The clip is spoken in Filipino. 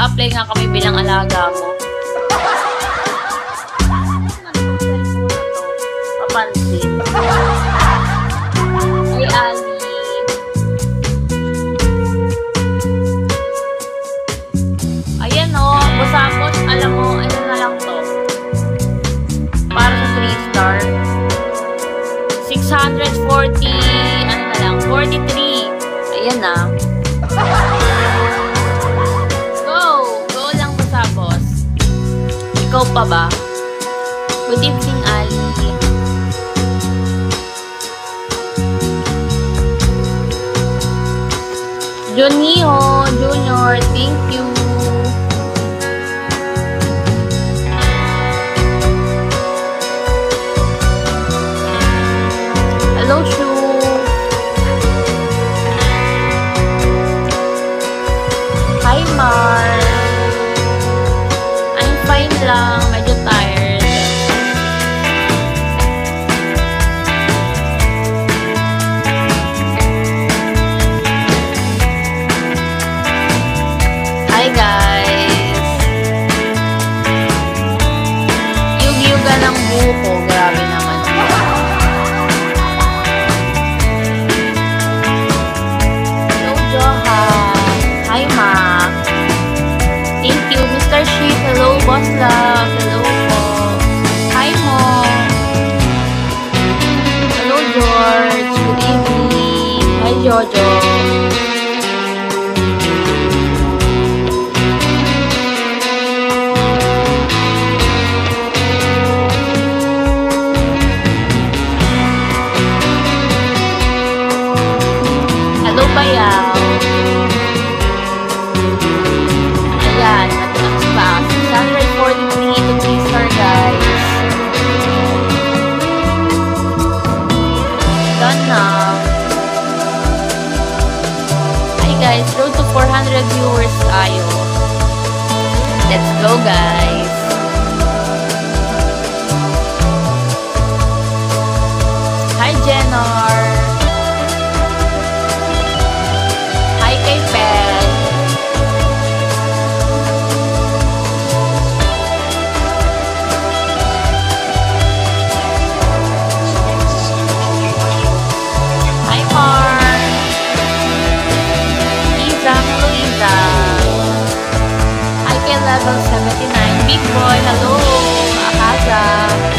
Mag-a-apply nga kami bilang alaga mo. Papansin. Ay, Ali. Ayan o, busapot. Alam mo, ano na lang to. Para sa 3-star. 640, ano na lang, 43. Ayan na. Go lang po sa boss. Ikaw pa ba? Good evening, Ali. Junio, Junior, thank you. Hello, Shu. Hi, Mar. I'm fine lang. Medyo tired. Hi, guys. Yug-yuga ng buko. Grabe naman. Hello, Johan. Hi, Ma. Thank you, Mr. Sheep. Hello, Boss Love. Hello po. Hi, Mo. Hello, George. Good evening. Hi, Jojo. Hello, Bayaw. Ayan, nag-ups pa. 643 to 3-star, guys. Done na. Hi, guys. Road to 400 viewers tayo. Let's go, guys. Hi, Jenor. Hi, kay Pet. Hi, Mark. Isa, hello, Isa. Hi, kay level 79. Big boy, hello. Akaza.